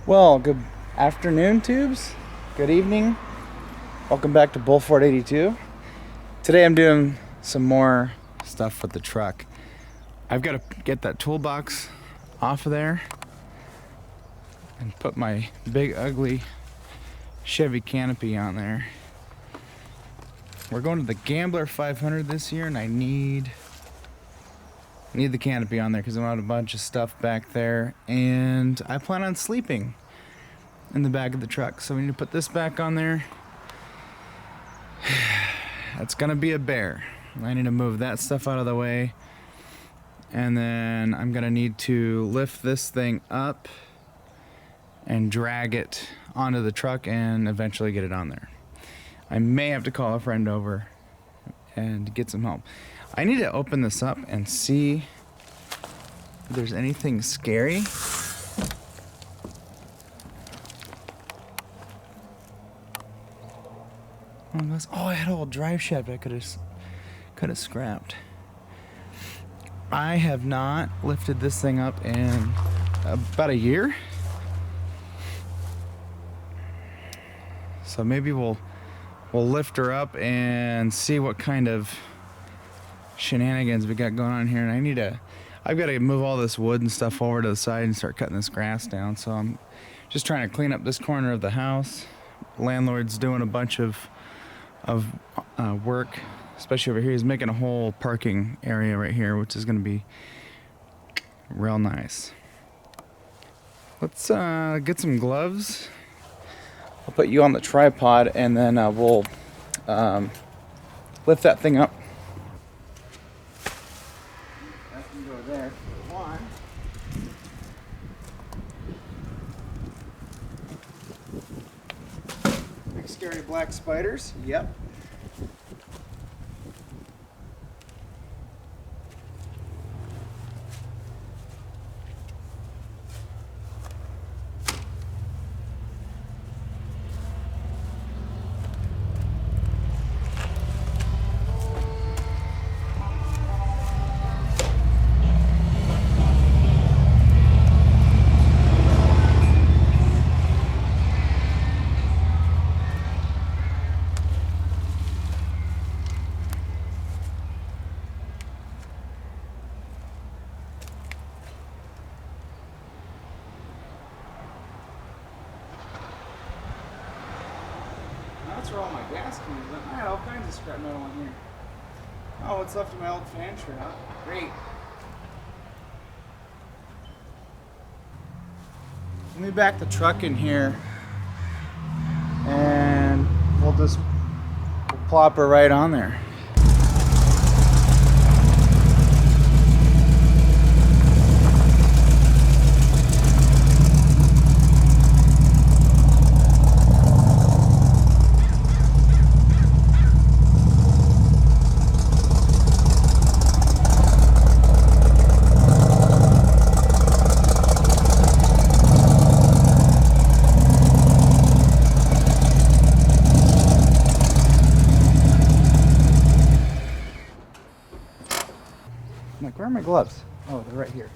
Well, good afternoon, tubes. Good evening. Welcome back to Bullford 82. Today I'm doing some more stuff with the truck. I've got to get that toolbox off of there and put my big ugly Chevy canopy on there. We're going to the Gambler500 this year, and I need the canopy on there because I have a bunch of stuff back there, and I plan on sleeping in the back of the truck, so we need to put this back on there. That's gonna be a bear. I need to move that stuff out of the way, and then I'm gonna need to lift this thing up and drag it onto the truck and eventually get it on there. I may have to call a friend over and get some help. I need to open this up and see if there's anything scary. Oh, I had a whole drive shaft I could have scrapped. I have not lifted this thing up in about a year. So maybe we'll lift her up and see what kind of shenanigans we got going on here. And I've got to move all this wood and stuff over to the side and start cutting this grass down. So I'm just trying to clean up this corner of the house. Landlord's doing a bunch of work, especially over here. He's making a whole parking area right here, which is going to be real nice. Let's get some gloves. I'll put you on the tripod, and then we'll lift that thing up. That can go there for one. Big scary black spiders. Yep. That's where all my gas cans went. I had all kinds of scrap metal in here. Oh, what's left of my old fan shroud. Great. Let me back the truck in here, and we'll plop her right on there. Like, where are my gloves? Oh, they're right here.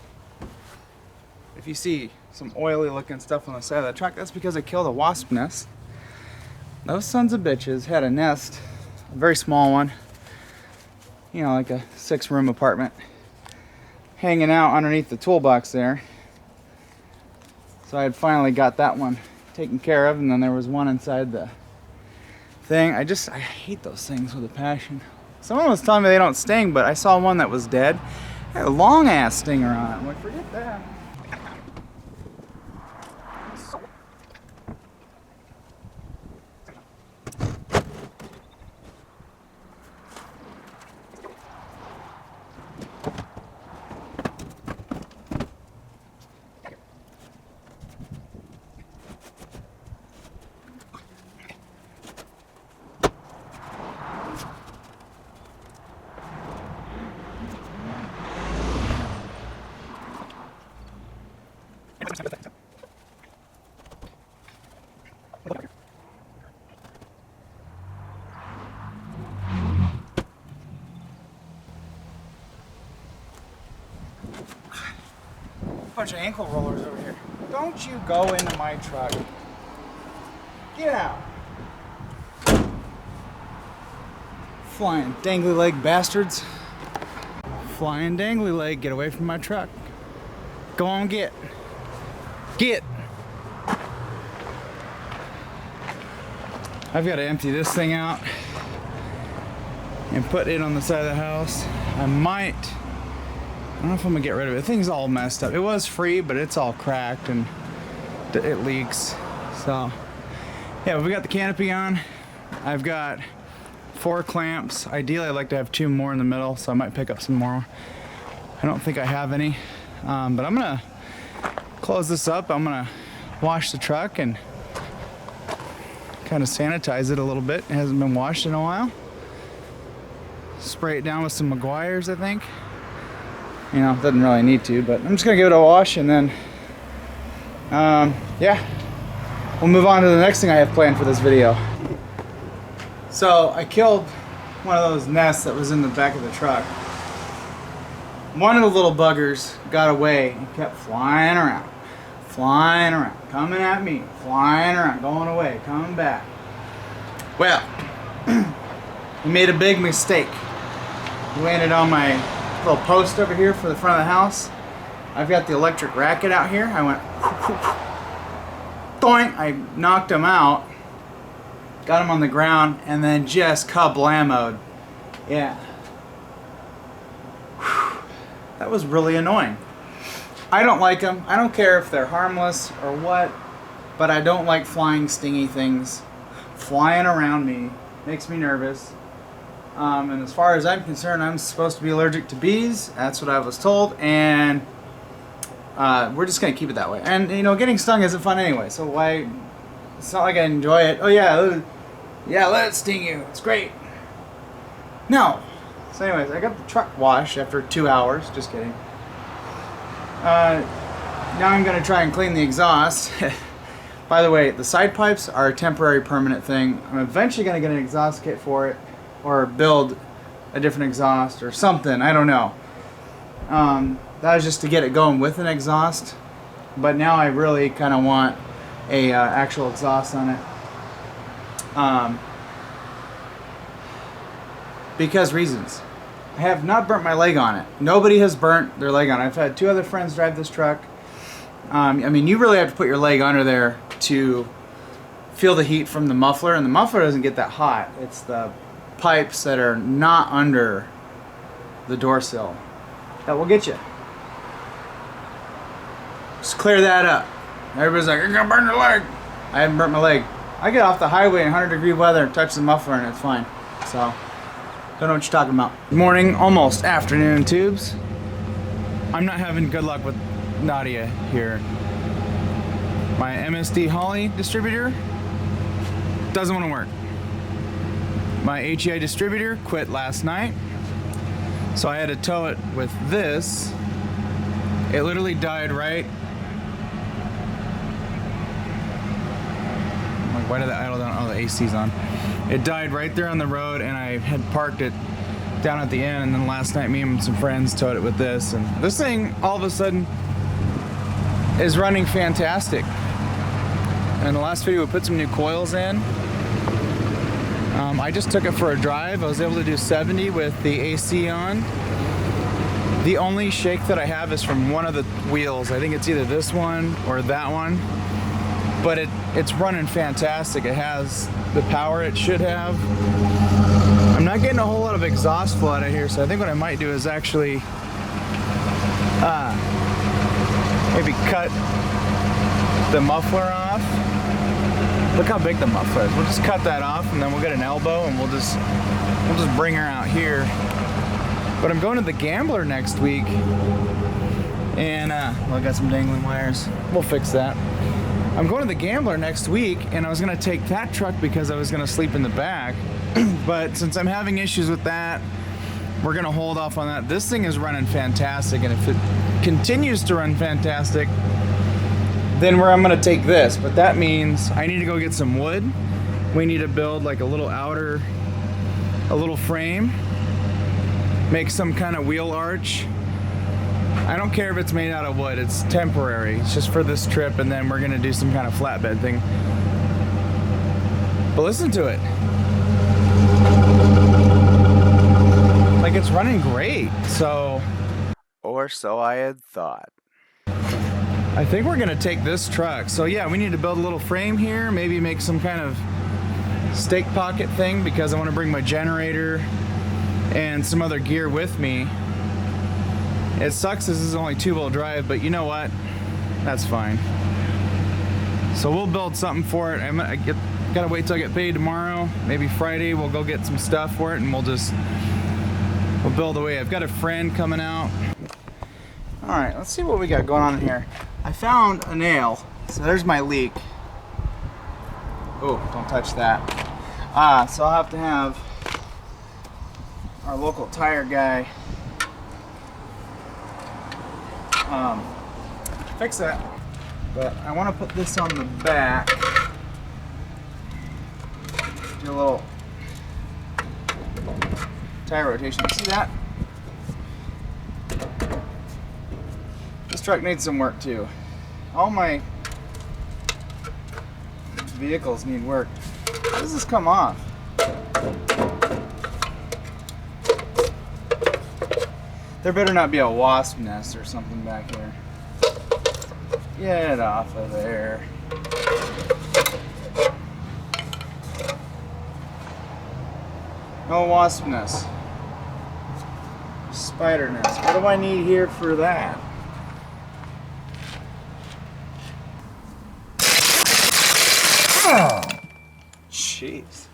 If you see some oily looking stuff on the side of the truck, that's because I killed a wasp nest. Those sons of bitches had a nest, a very small one, you know, like a 6-room apartment, hanging out underneath the toolbox there. So I had finally got that one taken care of, and then there was one inside the thing. I hate those things with a passion. Someone was telling me they don't sting, but I saw one that was dead. It had a long ass stinger on it. I'm like, forget that. Bunch of ankle rollers over here. Don't you go into my truck. Get out. Flying dangly leg bastards. Flying dangly leg, get away from my truck. Go on, get. Get. I've got to empty this thing out and put it on the side of the house. I don't know if I'm gonna get rid of it. The thing's all messed up. It was free, but it's all cracked and it leaks. So, yeah, we got the canopy on. I've got 4 clamps. Ideally, I'd like to have 2 more in the middle, so I might pick up some more. I don't think I have any, but I'm gonna close this up. I'm gonna wash the truck and kind of sanitize it a little bit. It hasn't been washed in a while. Spray it down with some Meguiar's, I think. You know, doesn't really need to, but I'm just gonna give it a wash and then, yeah, we'll move on to the next thing I have planned for this video. So I killed one of those nests that was in the back of the truck. One of the little buggers got away and kept flying around, coming at me, flying around, going away, coming back. Well, he made a big mistake. He landed on my little post over here for the front of the house. I've got the electric racket out here. I went doink. I knocked him out, got him on the ground, and then just kablamoed. Yeah. That was really annoying. I don't like them. I don't care if they're harmless or what, but I don't like flying stingy things flying around me. Makes me nervous. And as far as I'm concerned, I'm supposed to be allergic to bees. That's what I was told, and we're just gonna keep it that way. And you know, getting stung isn't fun anyway, so why? It's not like I enjoy it. Oh yeah, let it sting you. It's great. No. So anyways, I got the truck washed after 2 hours. Just kidding. Now I'm gonna try and clean the exhaust. By the way, the side pipes are a temporary, permanent thing. I'm eventually gonna get an exhaust kit for it, or build a different exhaust or something. I don't know. That was just to get it going with an exhaust, but now I really kind of want a actual exhaust on it. Because reasons. I have not burnt my leg on it. Nobody has burnt their leg on it. I've had 2 other friends drive this truck. I mean, you really have to put your leg under there to feel the heat from the muffler, and the muffler doesn't get that hot. It's the pipes that are not under the door sill that will get you. Just clear that up. Everybody's like, you're gonna burn your leg. I haven't burnt my leg. I get off the highway in 100-degree weather and touch the muffler and it's fine. So, don't know what you're talking about. Morning, almost afternoon, tubes. I'm not having good luck with Nadia here. My MSD Holly distributor doesn't want to work. My HEI distributor quit last night, so I had to tow it with this. It literally died right. Like, why did that idle down? Oh, the AC's on. It died right there on the road, and I had parked it down at the end, and then last night me and some friends towed it with this, and this thing all of a sudden is running fantastic. In the last video we put some new coils in. I just took it for a drive. I was able to do 70 with the AC on. The only shake that I have is from one of the wheels. I think it's either this one or that one, but it's running fantastic. It has the power it should have. I'm not getting a whole lot of exhaust flow out of here, so I think what I might do is actually maybe cut the muffler off. Look how big the muffler is. We'll just cut that off, and then we'll get an elbow, and we'll just bring her out here. But I'm going to the Gambler next week, and well, I got some dangling wires. We'll fix that. I'm going to the Gambler next week, and I was gonna take that truck because I was gonna sleep in the back. But since I'm having issues with that, we're gonna hold off on that. This thing is running fantastic, and if it continues to run fantastic, then I'm gonna take this. But that means I need to go get some wood. We need to build like a little frame, make some kind of wheel arch, I don't care if it's made out of wood, it's temporary. It's just for this trip, and then we're gonna do some kind of flatbed thing. But listen to it. Like, it's running great, so. Or so I had thought. I think we're gonna take this truck. So yeah, we need to build a little frame here, maybe make some kind of stake pocket thing, because I wanna bring my generator and some other gear with me. It sucks this is only 2-wheel drive, but you know what? That's fine. So we'll build something for it. Gotta wait till I get paid tomorrow. Maybe Friday we'll go get some stuff for it, and we'll build away. I've got a friend coming out. All right, let's see what we got going on here. I found a nail. So there's my leak. Oh, don't touch that. So I'll have to have our local tire guy fix that, but I want to put this on the back. Do a little tire rotation. See that? This truck needs some work too. All my vehicles need work. How does this come off? There better not be a wasp nest or something back here. Get off of there. No wasp nest. Spider nest. What do I need here for that? Oh, jeez.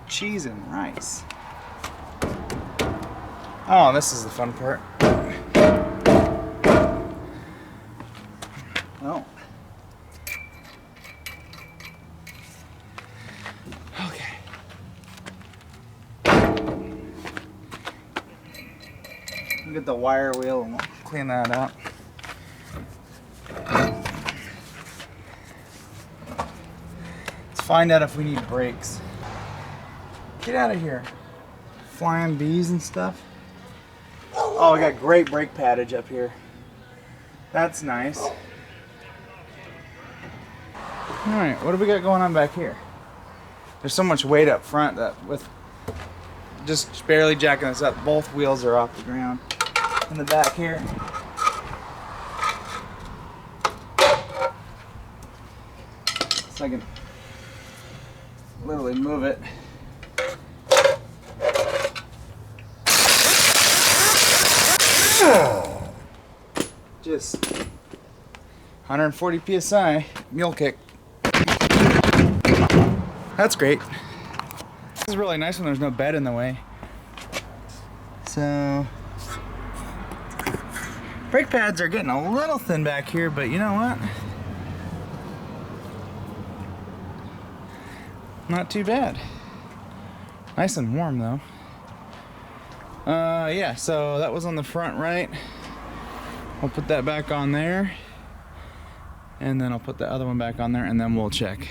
Cheese and rice. Oh, this is the fun part. Oh. Okay. We'll get the wire wheel and we'll clean that up. Let's find out if we need brakes. Get out of here. Flying bees and stuff. Oh, we got great brake paddage up here. That's nice. Alright, what do we got going on back here? There's so much weight up front that with just barely jacking this up, both wheels are off the ground. In the back here. So I can literally move it. Just 140 psi mule kick. That's great. This is really nice when there's no bed in the way. So brake pads are getting a little thin back here, but you know what? Not too bad. Nice and warm though. Yeah, so that was on the front right. I'll put that back on there, and then I'll put the other one back on there, and then we'll check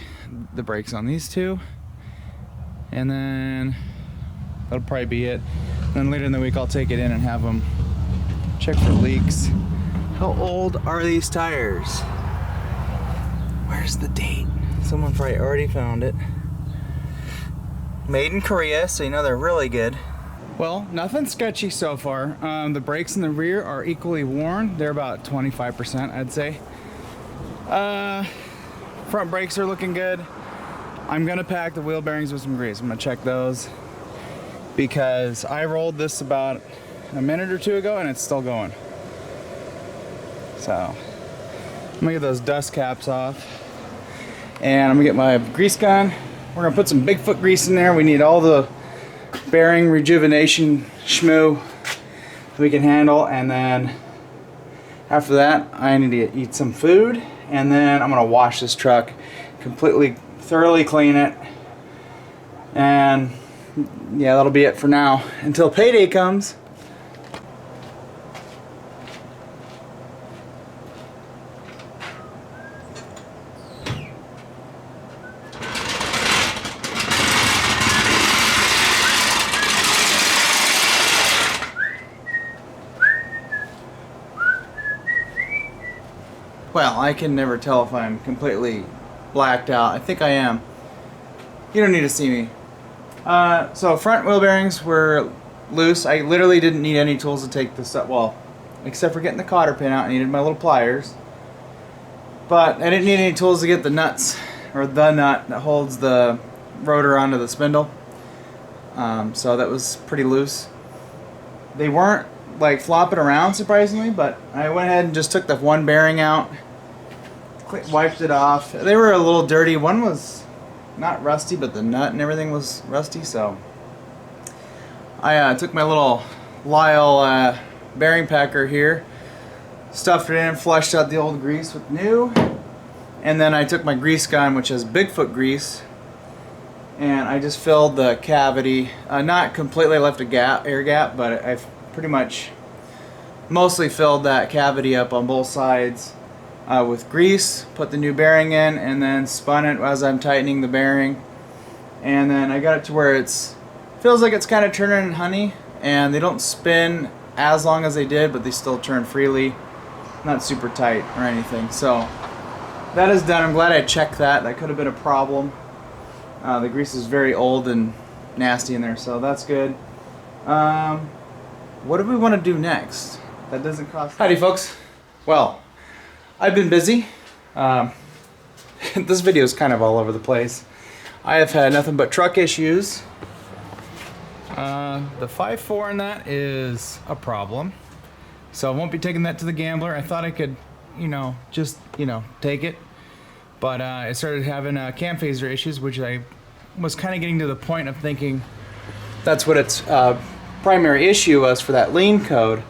the brakes on these two, and then that'll probably be it. Then later in the week I'll take it in and have them check for leaks. How old are these tires? Where's the date? Someone probably already found it. Made in Korea, so you know they're really good. Well, nothing sketchy so far. The brakes in the rear are equally worn. They're about 25%, I'd say. Front brakes are looking good. I'm gonna pack the wheel bearings with some grease. I'm gonna check those because I rolled this about a minute or two ago and it's still going. So I'm gonna get those dust caps off and I'm gonna get my grease gun. We're gonna put some Bigfoot grease in there. We need all the bearing rejuvenation schmoo we can handle, and then after that I need to eat some food, and then I'm gonna wash this truck completely, thoroughly clean it, and yeah, that'll be it for now until payday comes. well, I can never tell if I'm completely blacked out. I think I am. You don't need to see me. So front wheel bearings were loose. I literally didn't need any tools to take this up, well, except for getting the cotter pin out. I needed my little pliers. But I didn't need any tools to get the nuts, or the nut that holds the rotor onto the spindle. So that was pretty loose. They weren't like flopping around, surprisingly, but I went ahead and just took the one bearing out, wiped it off. They were a little dirty. One was not rusty, but the nut and everything was rusty, so I took my little Lyle bearing packer here, stuffed it in, flushed out the old grease with new, and then I took my grease gun, which has Bigfoot grease, and I just filled the cavity. Not completely, left a gap, air gap, but I've pretty much mostly filled that cavity up on both sides with grease, put the new bearing in, and then spun it as I'm tightening the bearing. And then I got it to where it's feels like it's kind of turning honey, and they don't spin as long as they did, but they still turn freely, not super tight or anything. So that is done. I'm glad I checked that. That could have been a problem. The grease is very old and nasty in there, so that's good. What do we want to do next? That doesn't cost. Howdy, folks. Well, I've been busy. This video is kind of all over the place. I have had nothing but truck issues. The 5.4 in that is a problem, so I won't be taking that to the Gambler. I thought I could, just take it, but I started having cam phaser issues, which I was kind of getting to the point of thinking that's what its primary issue was for that lean code.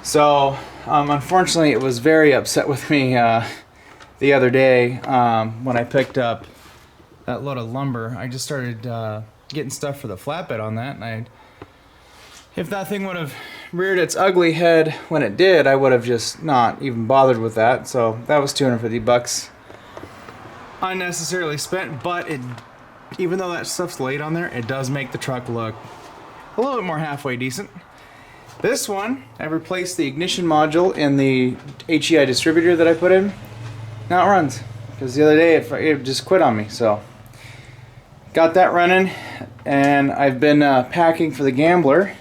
So unfortunately, it was very upset with me the other day when I picked up that load of lumber. I just started getting stuff for the flatbed on that, and if that thing would have reared its ugly head when it did, I would have just not even bothered with that. So that was $250 unnecessarily spent, but even though that stuff's laid on there, it does make the truck look a little bit more halfway decent. This one, I replaced the ignition module in the HEI distributor that I put in. Now it runs, because the other day it just quit on me. So got that running, and I've been packing for the Gambler.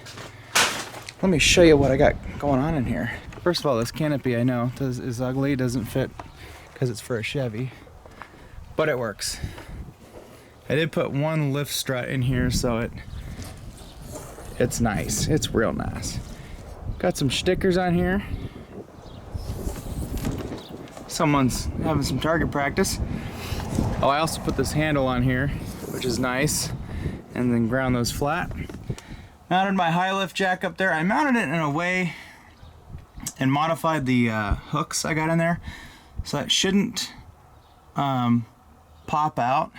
Let me show you what I got going on in here. First of all, this canopy, I know is ugly. It doesn't fit because it's for a Chevy, but it works. I did put one lift strut in here, so it's nice. It's real nice. Got some stickers on here. Someone's having some target practice. Oh, I also put this handle on here, which is nice, and then ground those flat. Mounted my high lift jack up there. I mounted it in a way and modified the hooks I got in there so it shouldn't pop out.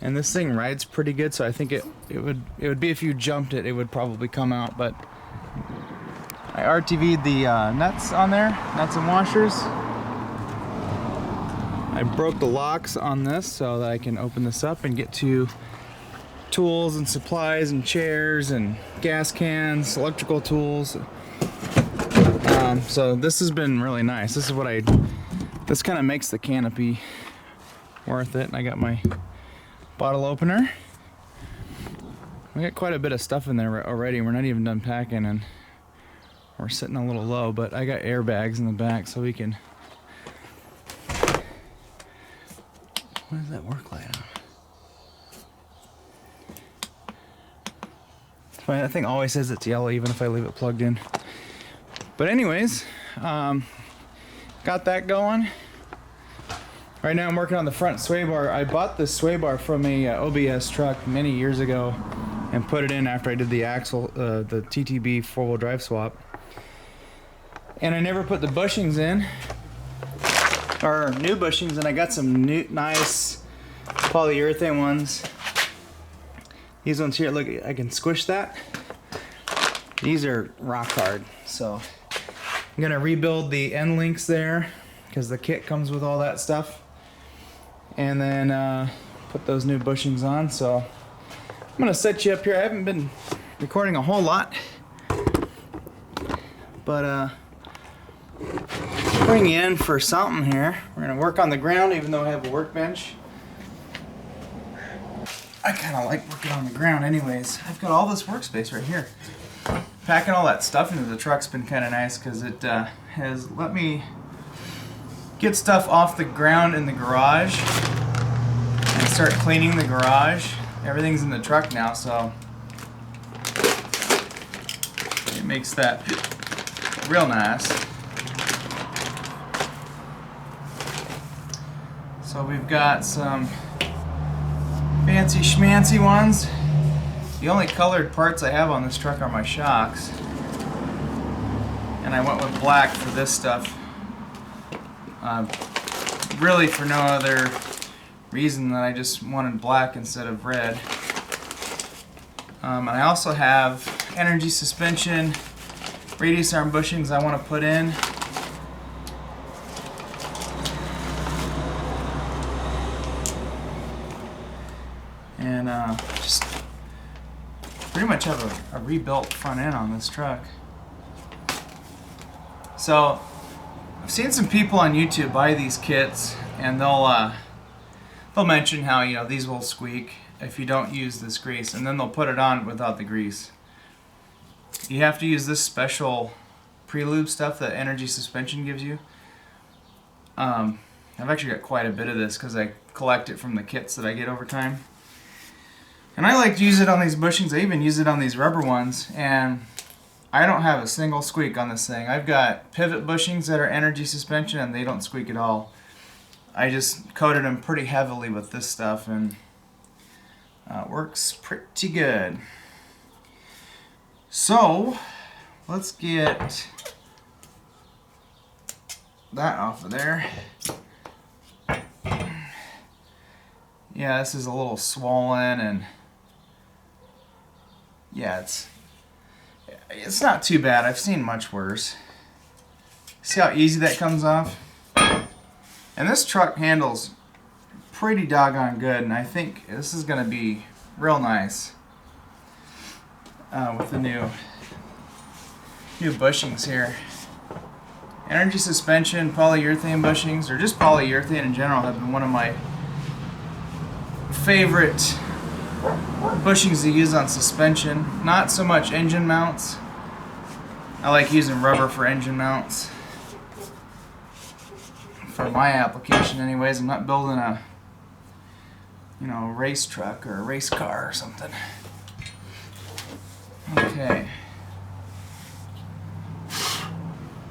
And this thing rides pretty good, so I think it would be, if you jumped it, it would probably come out. But I RTV'd the nuts on there, nuts and washers. I broke the locks on this so that I can open this up and get to tools and supplies and chairs and gas cans, electrical tools. So this has been really nice. This kind of makes the canopy worth it. And I got my bottle opener. We got quite a bit of stuff in there already. We're not even done packing, and we're sitting a little low, but I got airbags in the back so we can. What does that work light on? That thing always says it's yellow even if I leave it plugged in. But anyways, got that going. Right now I'm working on the front sway bar. I bought this sway bar from a OBS truck many years ago and put it in after I did the axle, the TTB four-wheel drive swap. And I never put the bushings in, or new bushings, and I got some new, nice polyurethane ones. These ones here, look, I can squish that. These are rock hard, so I'm gonna rebuild the end links there because the kit comes with all that stuff, and then put those new bushings on. So I'm gonna set you up here. I haven't been recording a whole lot, but swing in for something here. We're gonna work on the ground even though I have a workbench. I kind of like working on the ground anyways. I've got all this workspace right here. Packing all that stuff into the truck's been kind of nice because it has let me get stuff off the ground in the garage and start cleaning the garage. Everything's in the truck now, so it makes that real nice. So we've got some fancy schmancy ones. The only colored parts I have on this truck are my shocks. And I went with black for this stuff. Really for no other reason than I just wanted black instead of red. And I also have energy suspension, radius arm bushings I want to put in. And just pretty much have a rebuilt front end on this truck. So I've seen some people on YouTube buy these kits, and they'll mention how, you know, these will squeak if you don't use this grease, and then they'll put it on without the grease. You have to use this special pre-lube stuff that energy suspension gives you. I've actually got quite a bit of this because I collect it from the kits that I get over time. And I like to use it on these bushings. I even use it on these rubber ones, and I don't have a single squeak on this thing. I've got pivot bushings that are energy suspension and they don't squeak at all. I just coated them pretty heavily with this stuff, and it works pretty good. So let's get that off of there. Yeah, this is a little swollen, and yeah, it's not too bad. I've seen much worse. See how easy that comes off? And this truck handles pretty doggone good, and I think this is going to be real nice with the new bushings here. Energy suspension, polyurethane bushings, or just polyurethane in general, have been one of my favorite bushings to use on suspension. Not so much engine mounts. I like using rubber for engine mounts. For my application anyways. I'm not building a, you know, race truck or a race car or something. Okay.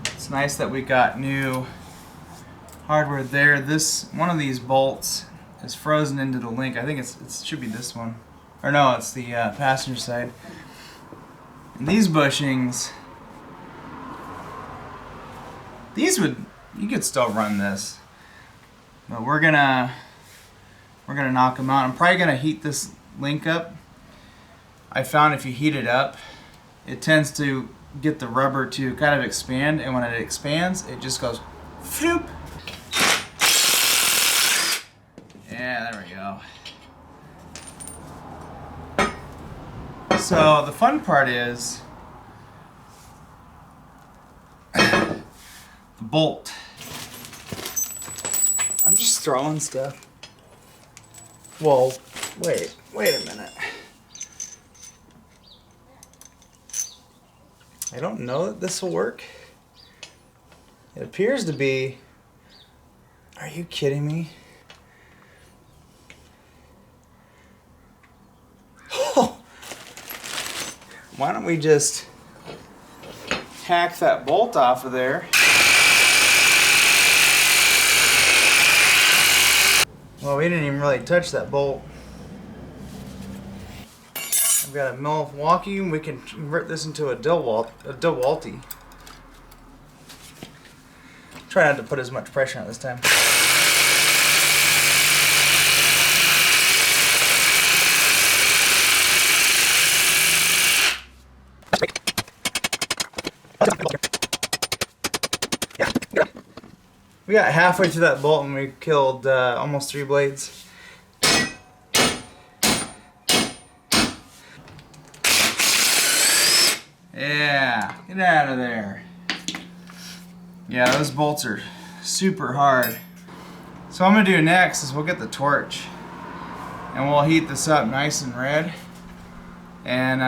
It's nice that we got new hardware there. This one of these bolts is frozen into the link. I think it should be this one. Or no, it's the passenger side. And these bushings, you could still run this, but we're gonna knock them out. I'm probably gonna heat this link up. I found if you heat it up, it tends to get the rubber to kind of expand, and when it expands, it just goes floop. Yeah, there we go. So the fun part is the bolt. I'm just throwing stuff. Whoa, wait a minute. I don't know that this will work. It appears to be. Are you kidding me? Why don't we just hack that bolt off of there? Well, we didn't even really touch that bolt. I've got a Milwaukee, and we can convert this into a DeWalty. Try not to put as much pressure on it this time. We got halfway through that bolt and we killed almost 3 blades. Yeah, get out of there. Yeah, those bolts are super hard. So what I'm gonna do next is we'll get the torch and we'll heat this up nice and red and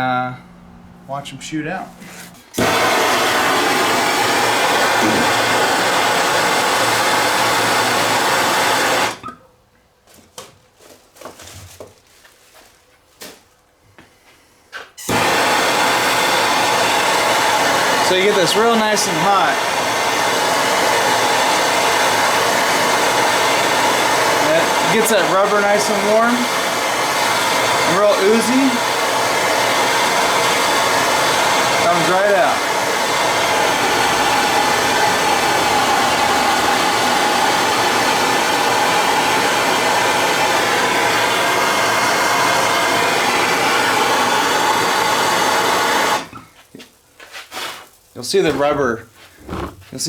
watch them shoot out. So you get this real nice and hot. It gets that rubber nice and warm, and real oozy. Comes right out. You'll see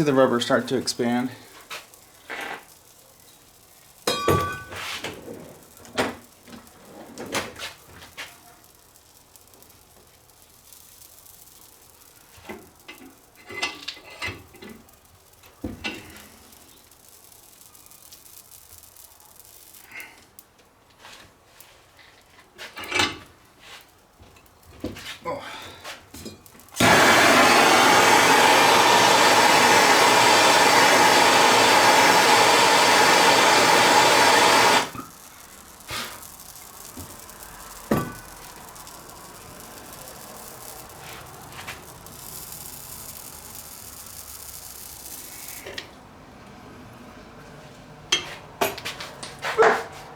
the rubber start to expand. Oh.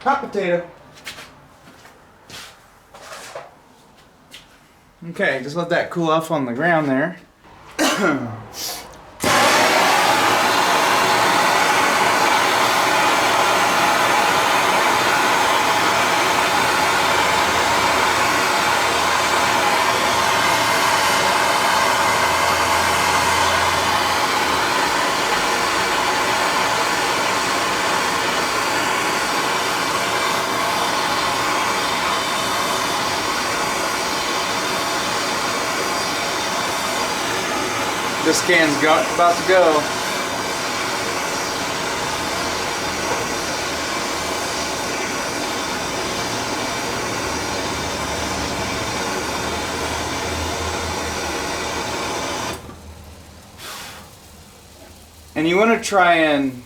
Hot potato. Okay, just let that cool off on the ground there. This can's about to go. And you want to try and,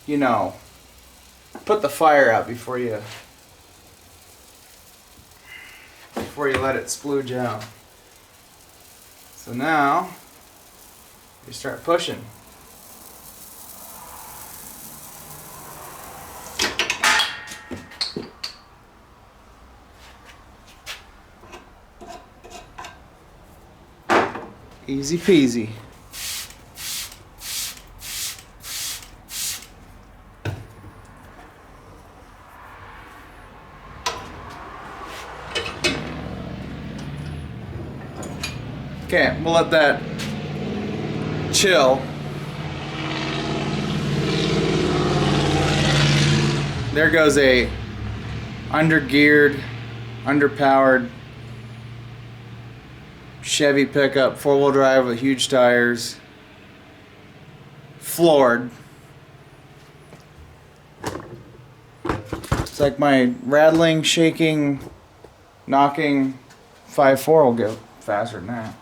you know, put the fire out before you let it splooge out. So now, you start pushing. Easy peasy. Okay, we'll let that chill. There goes a under-geared, underpowered Chevy pickup, four-wheel drive with huge tires, floored. It's like my rattling, shaking, knocking 5.4 will go faster than that.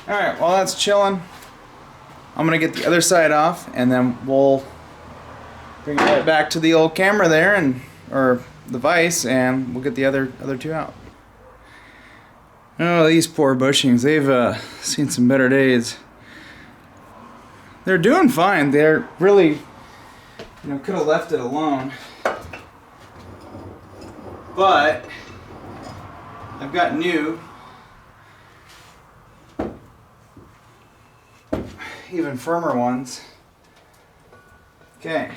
Alright, while that's chilling, I'm going to get the other side off and then we'll bring it right back to the old camera there, or the vise, and we'll get the other two out. Oh, these poor bushings, they've seen some better days. They're doing fine. They're really, could have left it alone. But I've got new, even firmer ones. Okay.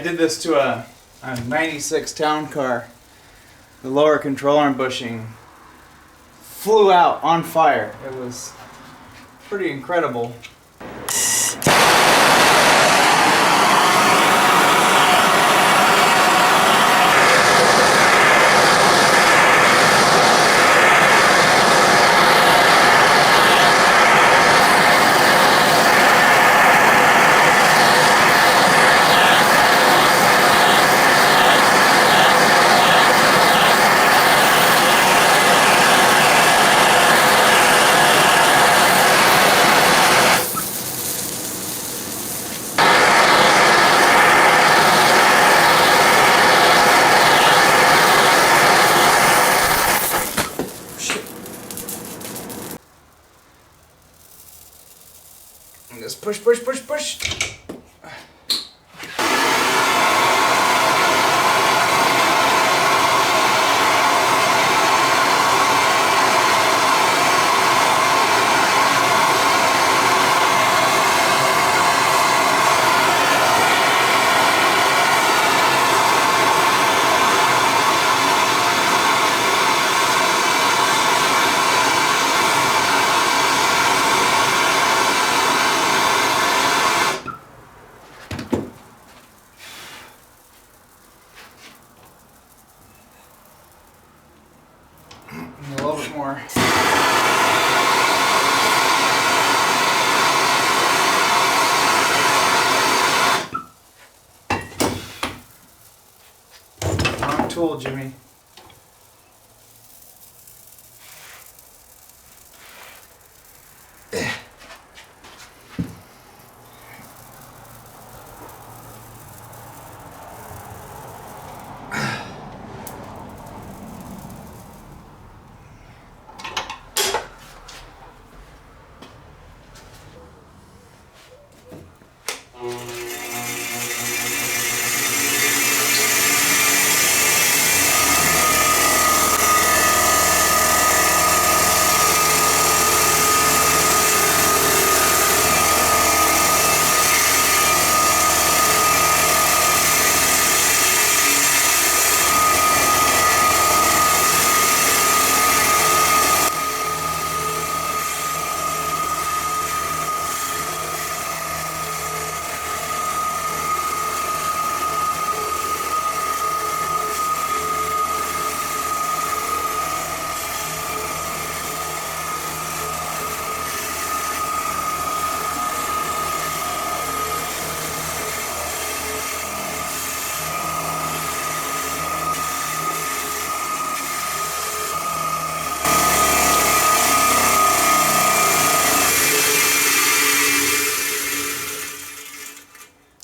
did this to a 96 town car. The lower control arm bushing flew out on fire. It was pretty incredible. And just push, push, push, push. A little bit more. Wrong tool, Jimmy.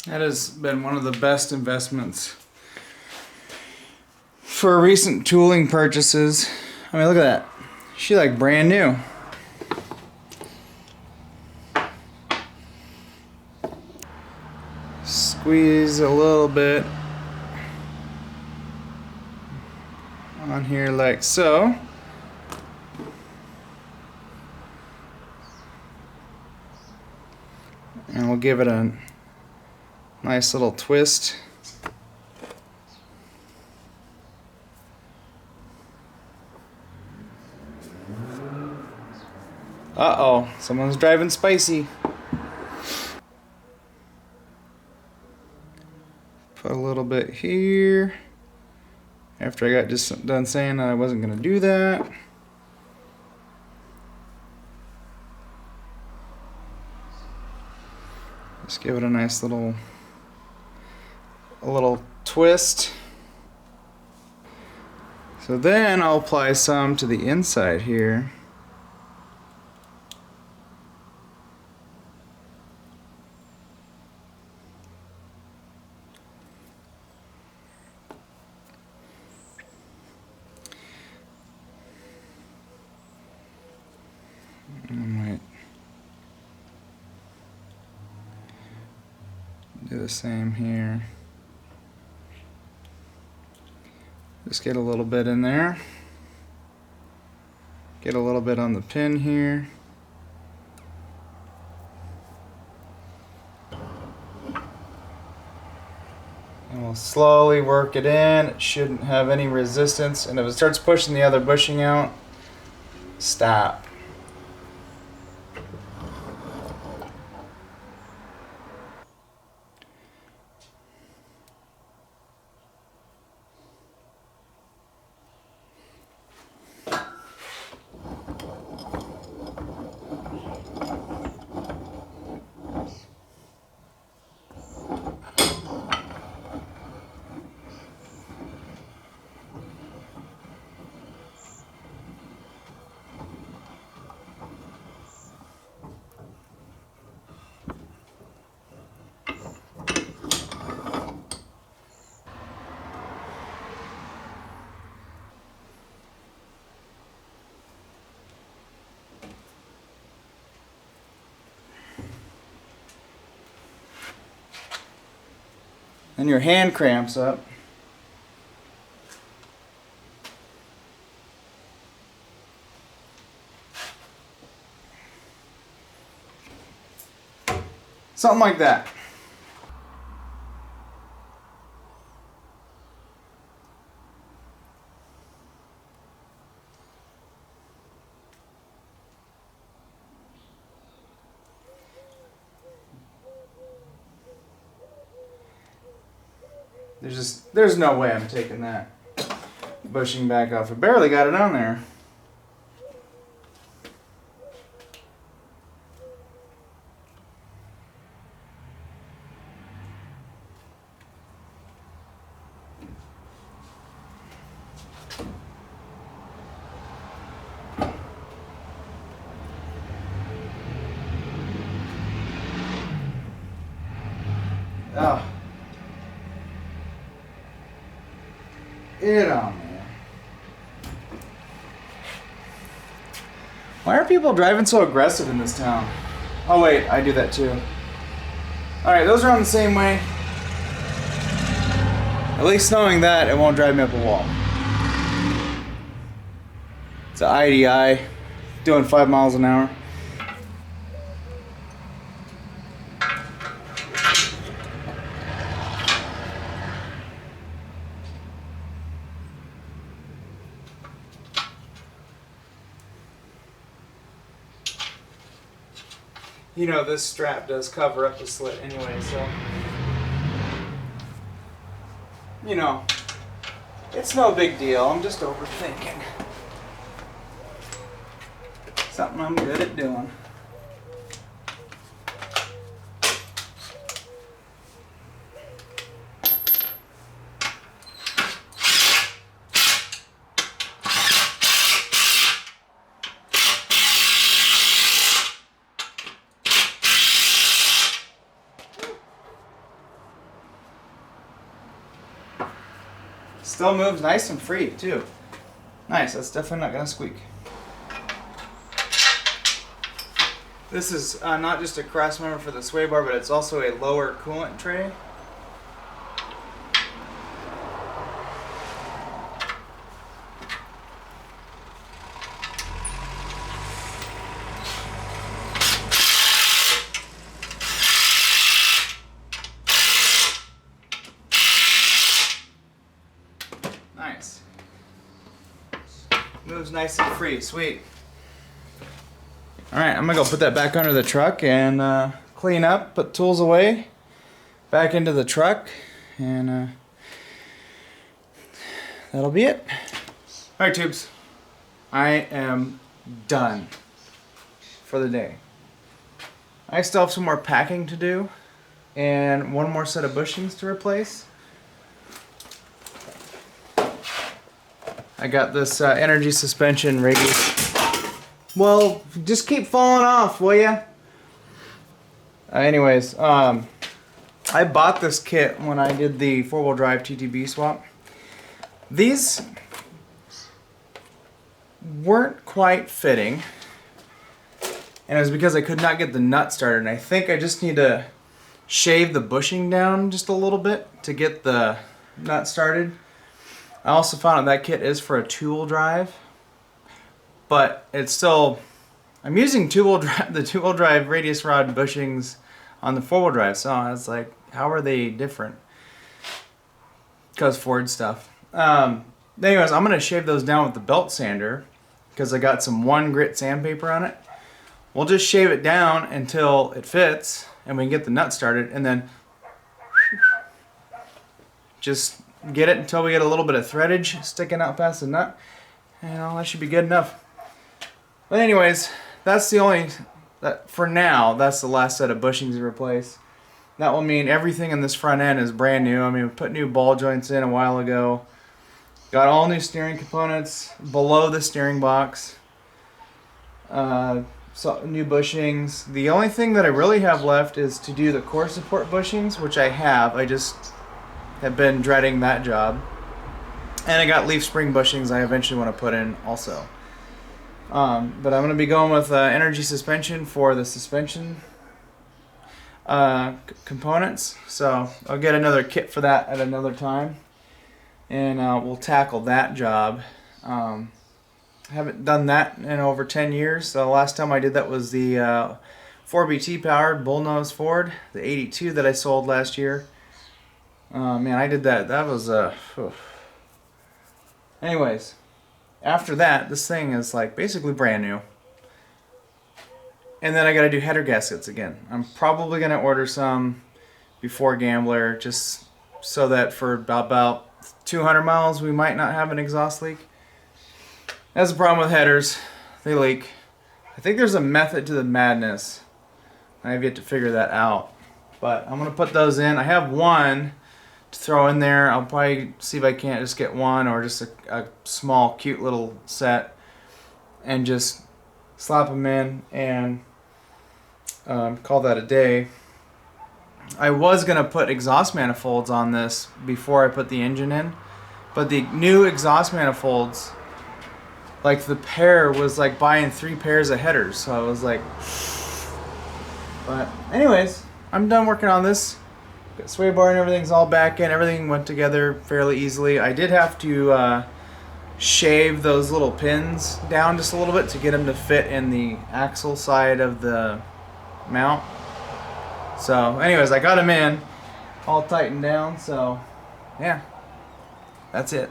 That has been one of the best investments for recent tooling purchases. I mean, look at that. She's like brand new. Squeeze a little bit on here like so. And we'll give it a nice little twist. Uh-oh, someone's driving spicy. Put a little bit here. After I got just done saying I wasn't going to do that. Just give it a nice little twist. So then I'll apply some to the inside here. I might do the same here. Just get a little bit in there. Get a little bit on the pin here. And We'll slowly work it in. It shouldn't have any resistance. And if it starts pushing the other bushing out, stop. Then your hand cramps up. Something like that. There's no way I'm taking that bushing back off. I barely got it on there. Oh. It on there. Why are people driving so aggressive in this town? Oh wait, I do that too. Alright, those are on the same way. At least knowing that, it won't drive me up a wall. It's an IDI, doing 5 miles an hour. You know, this strap does cover up the slit anyway, so, you know, it's no big deal. I'm just overthinking. Something I'm good at doing. Still moves nice and free too. Nice, that's definitely not gonna squeak. This is not just a cross member for the sway bar, but it's also a lower coolant tray. Nice. Moves nice and free. Sweet. Alright, I'm gonna go put that back under the truck and clean up, put tools away, back into the truck, and that'll be it. Alright, tubes. I am done for the day. I still have some more packing to do and one more set of bushings to replace. I got this energy suspension radius. Well, just keep falling off, will ya? Anyways, I bought this kit when I did the 4-wheel drive TTB swap. These weren't quite fitting, and it was because I could not get the nut started. And I think I just need to shave the bushing down just a little bit to get the nut started. I also found out that kit is for a 2-wheel drive, but it's still, I'm using the 2-wheel drive radius rod bushings on the 4-wheel drive, so it's like, how are they different? because Ford stuff. Anyways, I'm gonna shave those down with the belt sander because I got some 1 grit sandpaper on it. We'll just shave it down until it fits and we can get the nut started, and then just get it until we get a little bit of threadage sticking out past the nut. You know, that should be good enough. But anyways, that's the only, for now, that's the last set of bushings to replace. That will mean everything in this front end is brand new. I mean, we put new ball joints in a while ago. Got all new steering components below the steering box. So new bushings. The only thing that I really have left is to do the core support bushings, which I have. I just have been dreading that job. And I got leaf spring bushings I eventually want to put in also. But I'm going to be going with energy suspension for the suspension components. So I'll get another kit for that at another time. And we'll tackle that job. I haven't done that in over 10 years. The last time I did that was the 4BT powered bullnose Ford, the 82 that I sold last year. Man, I did that. That was anyways, after that, this thing is like basically brand new. And then I got to do header gaskets again. I'm probably going to order some before Gambler, just so that for about 200 miles we might not have an exhaust leak. That's the problem with headers. They leak. I think there's a method to the madness. I have yet to figure that out. But I'm going to put those in. I have one to throw in there. I'll probably see if I can't just get one or just a small cute little set and just slap them in and call that a day. I was going to put exhaust manifolds on this before I put the engine in, but the new exhaust manifolds, like the pair was like buying 3 pairs of headers, so I was like, but anyways, I'm done working on this. Got sway bar and everything's all back in. Everything went together fairly easily. I did have to shave those little pins down just a little bit to get them to fit in the axle side of the mount. So anyways, I got them in all tightened down, so yeah, that's it.